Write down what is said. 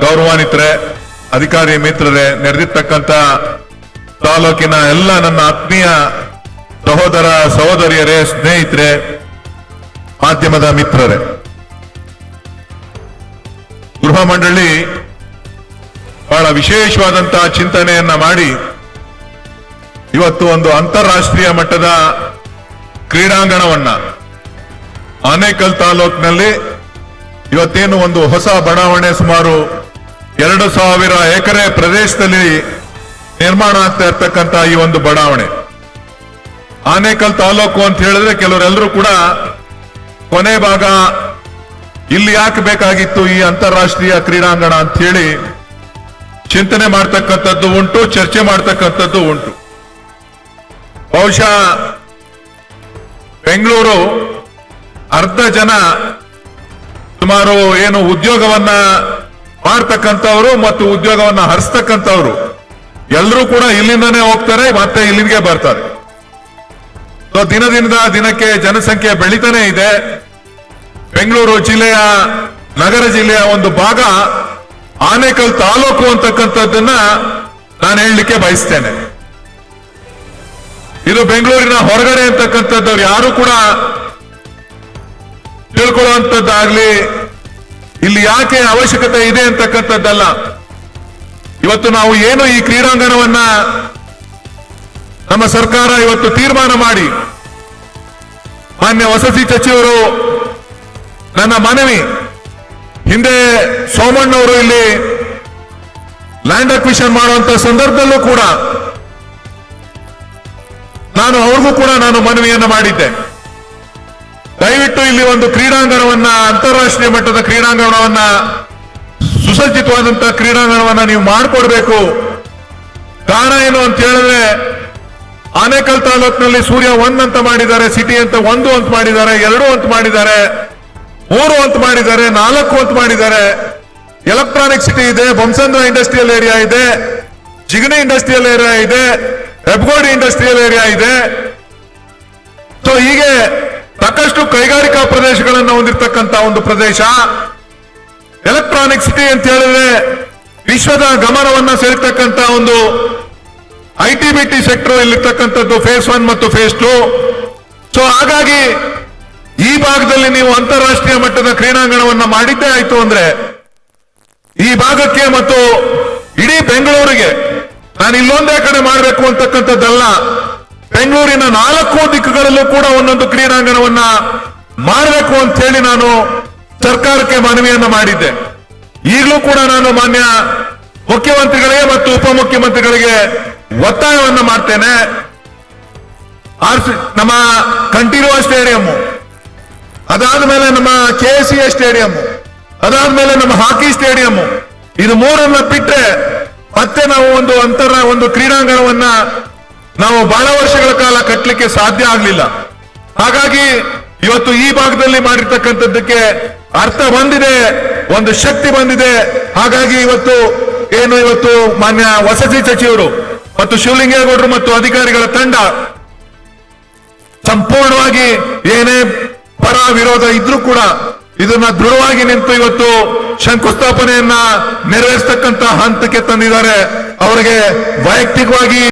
ಗೌರವಾನ್ವಿತರೆ, ಅಧಿಕಾರಿ ಮಿತ್ರರೇ, ನೆರೆದಿರ್ತಕ್ಕಂಥ ತಾಲೂಕಿನ ಎಲ್ಲ ನನ್ನ ಆತ್ಮೀಯ ಸಹೋದರ ಸಹೋದರಿಯರೇ, ಸ್ನೇಹಿತರೆ, ಮಾಧ್ಯಮದ ಮಿತ್ರರೇ, ಗೃಹ ಮಂಡಳಿ ಬಹಳ ವಿಶೇಷವಾದಂತಹ ಚಿಂತನೆಯನ್ನ ಮಾಡಿ ಇವತ್ತು ಒಂದು ಅಂತಾರಾಷ್ಟ್ರೀಯ ಮಟ್ಟದ ಕ್ರೀಡಾಂಗಣವನ್ನ ಆನೇಕಲ್ ತಾಲೂಕಿನಲ್ಲಿ ಇವತ್ತೇನು ಒಂದು ಹೊಸ ಬಡಾವಣೆ ಸುಮಾರು 2,000 ಎಕರೆ ಪ್ರದೇಶದಲ್ಲಿ ನಿರ್ಮಾಣ ಆಗ್ತಾ ಇರ್ತಕ್ಕಂಥ ಈ ಒಂದು ಬಡಾವಣೆ ಆನೇಕಲ್ ತಾಲೂಕು ಅಂತ ಹೇಳಿದ್ರೆ ಕೆಲವರೆಲ್ಲರೂ ಕೂಡ ಕೊನೆ ಭಾಗ ಇಲ್ಲಿ ಯಾಕೆ ಬೇಕಾಗಿತ್ತು ಈ ಅಂತಾರಾಷ್ಟ್ರೀಯ ಕ್ರೀಡಾಂಗಣ ಅಂತ ಹೇಳಿ ಚಿಂತನೆ ಮಾಡ್ತಕ್ಕಂಥದ್ದು ಉಂಟು, ಚರ್ಚೆ ಮಾಡ್ತಕ್ಕಂಥದ್ದು ಉಂಟು. ಬಹುಶಃ ಬೆಂಗಳೂರು ಅರ್ಧ ಜನ ಸುಮಾರು ಏನು ಉದ್ಯೋಗವನ್ನ ಮಾಡ್ತಕ್ಕಂಥವ್ರು ಮತ್ತು ಉದ್ಯೋಗವನ್ನ ಹರಿಸ್ತಕ್ಕಂಥವ್ರು ಎಲ್ಲರೂ ಕೂಡ ಇಲ್ಲಿಂದನೇ ಹೋಗ್ತಾರೆ, ಮತ್ತೆ ಇಲ್ಲಿಗೆ ಬರ್ತಾರೆ. ಸೊ ದಿನದಿಂದ ದಿನಕ್ಕೆ ಜನಸಂಖ್ಯೆ ಬೆಳೀತಾನೆ ಇದೆ. ಬೆಂಗಳೂರು ಜಿಲ್ಲೆಯ ನಗರ ಜಿಲ್ಲೆಯ ಒಂದು ಭಾಗ ಆನೇಕಲ್ ತಾಲೂಕು ಅಂತಕ್ಕಂಥದ್ದನ್ನ ನಾನು ಹೇಳಲಿಕ್ಕೆ ಬಯಸ್ತೇನೆ. ಇದು ಬೆಂಗಳೂರಿನ ಹೊರಗಡೆ ಅಂತಕ್ಕಂಥದ್ದವ್ರು ಯಾರು ಕೂಡ ತಿಳ್ಕೊಳ್ಳುವಂಥದ್ದಾಗ್ಲಿ, ಇಲ್ಲಿ ಯಾಕೆ ಅವಶ್ಯಕತೆ ಇದೆ ಅಂತಕ್ಕಂಥದ್ದಲ್ಲ. ಇವತ್ತು ನಾವು ಏನು ಈ ಕ್ರೀಡಾಂಗಣವನ್ನ ನಮ್ಮ ಸರ್ಕಾರ ಇವತ್ತು ತೀರ್ಮಾನ ಮಾಡಿ, ಮಾನ್ಯ ವಸತಿ ಸಚಿವರು ನನ್ನ ಮನವಿ, ಹಿಂದೆ ಸೋಮಣ್ಣವರು ಇಲ್ಲಿ ಲ್ಯಾಂಡ್ ಅಕ್ವಿಷನ್ ಮಾಡುವಂತ ಸಂದರ್ಭದಲ್ಲೂ ಕೂಡ ನಾನು ಅವ್ರಿಗೂ ಕೂಡ ಮನವಿಯನ್ನು ಮಾಡಿದ್ದೆ. ದಯವಿಟ್ಟು ಇಲ್ಲಿ ಒಂದು ಕ್ರೀಡಾಂಗಣವನ್ನ, ಅಂತಾರಾಷ್ಟ್ರೀಯ ಮಟ್ಟದ ಕ್ರೀಡಾಂಗಣವನ್ನ, ಸುಸಜ್ಜಿತವಾದಂತಹ ಕ್ರೀಡಾಂಗಣವನ್ನ ನೀವು ಮಾಡಿಕೊಡ್ಬೇಕು. ಕಾರಣ ಏನು ಅಂತ ಹೇಳಿದ್ರೆ, ಆನೇಕಲ್ ತಾಲೂಕಿನಲ್ಲಿ ಸೂರ್ಯ 1 ಅಂತ ಮಾಡಿದ್ದಾರೆ, ಸಿಟಿ ಅಂತ 1 ಅಂತ ಮಾಡಿದ್ದಾರೆ, 2 ಅಂತ ಮಾಡಿದ್ದಾರೆ, 3 ಅಂತ ಮಾಡಿದ್ದಾರೆ, 4 ಅಂತ ಮಾಡಿದ್ದಾರೆ. ಎಲೆಕ್ಟ್ರಾನಿಕ್ ಸಿಟಿ ಇದೆ, ಬೊಮ್ಮಸಂದ್ರ ಇಂಡಸ್ಟ್ರಿಯಲ್ ಏರಿಯಾ ಇದೆ, ಜಿಗಣಿ ಇಂಡಸ್ಟ್ರಿಯಲ್ ಏರಿಯಾ ಇದೆ, ಹೆಬ್ಗೋಡಿ ಇಂಡಸ್ಟ್ರಿಯಲ್ ಏರಿಯಾ ಇದೆ. ಸೊ ಹೀಗೆ ಸಾಕಷ್ಟು ಕೈಗಾರಿಕಾ ಪ್ರದೇಶಗಳನ್ನು ಹೊಂದಿರತಕ್ಕಂತ ಒಂದು ಪ್ರದೇಶ. ಎಲೆಕ್ಟ್ರಾನಿಕ್ ಸಿಟಿ ಅಂತ ಹೇಳಿದ್ರೆ ವಿಶ್ವದ ಗಮನವನ್ನ ಸೆಳೆತಕ್ಕಂತ ಒಂದು ITBT ಸೆಕ್ಟರ್ ಇಲ್ಲಿರ್ತಕ್ಕಂಥದ್ದು ಫೇಸ್ 1 ಮತ್ತು ಫೇಸ್ 2. ಸೊ ಹಾಗಾಗಿ ಈ ಭಾಗದಲ್ಲಿ ನೀವು ಅಂತಾರಾಷ್ಟ್ರೀಯ ಮಟ್ಟದ ಕ್ರೀಡಾಂಗಣವನ್ನ ಮಾಡಿದ್ದೇ ಆಯ್ತು ಅಂದ್ರೆ ಈ ಭಾಗಕ್ಕೆ ಮತ್ತು ಇಡೀ ಬೆಂಗಳೂರಿಗೆ, ನಾನು ಇಲ್ಲೊಂದೇ ಕಡೆ ಮಾಡಬೇಕು ಅಂತಕ್ಕಂಥದ್ದಲ್ಲ, ಬೆಂಗಳೂರಿನ 4 ದಿಕ್ಕುಗಳಲ್ಲೂ ಕೂಡ ಒಂದೊಂದು ಕ್ರೀಡಾಂಗಣವನ್ನ ಮಾಡಬೇಕು ಅಂತ ಹೇಳಿ ನಾನು ಸರ್ಕಾರಕ್ಕೆ ಮನವಿಯನ್ನ ಮಾಡಿದ್ದೆ. ಈಗಲೂ ಕೂಡ ನಾನು ಮಾನ್ಯ ಮುಖ್ಯಮಂತ್ರಿಗಳಿಗೆ ಮತ್ತು ಉಪಮುಖ್ಯಮಂತ್ರಿಗಳಿಗೆ ಒತ್ತಾಯವನ್ನ ಮಾಡ್ತೇನೆ. ನಮ್ಮ ಕಂಠೀರವ ಸ್ಟೇಡಿಯಂ, ಅದಾದ್ಮೇಲೆ ನಮ್ಮ KCA ಸ್ಟೇಡಿಯಂ, ಅದಾದ್ಮೇಲೆ ನಮ್ಮ ಹಾಕಿ ಸ್ಟೇಡಿಯಂ, ಇದು 3 ಬಿಟ್ರೆ ಮತ್ತೆ ನಾವು ಒಂದು ಕ್ರೀಡಾಂಗಣವನ್ನ ನಾವು ಬಹಳ ವರ್ಷಗಳ ಕಾಲ ಕಟ್ಟಲಿಕ್ಕೆ ಸಾಧ್ಯ ಆಗಲಿಲ್ಲ. ಹಾಗಾಗಿ ಇವತ್ತು ಈ ಭಾಗದಲ್ಲಿ ಮಾಡಿರ್ತಕ್ಕಂಥದ್ದಕ್ಕೆ ಅರ್ಥ ಬಂದಿದೆ, ಒಂದು ಶಕ್ತಿ ಬಂದಿದೆ. ಹಾಗಾಗಿ ಇವತ್ತು ಮಾನ್ಯ ವಸತಿ ಸಚಿವರು ಮತ್ತು ಶಿವಲಿಂಗೇಗೌಡರು ಮತ್ತು ಅಧಿಕಾರಿಗಳ ತಂಡ ಸಂಪೂರ್ಣವಾಗಿ ಏನೇ ಪರ ವಿರೋಧ ಇದ್ರೂ ಕೂಡ ಇದನ್ನ ದೃಢವಾಗಿ ನಿಂತು ಇವತ್ತು ಶಂಕುಸ್ಥಾಪನೆಯನ್ನ ನೆರವೇರಿಸತಕ್ಕಂತ ಹಂತಕ್ಕೆ ತಂದಿದ್ದಾರೆ. ಅವರಿಗೆ ವೈಯಕ್ತಿಕವಾಗಿ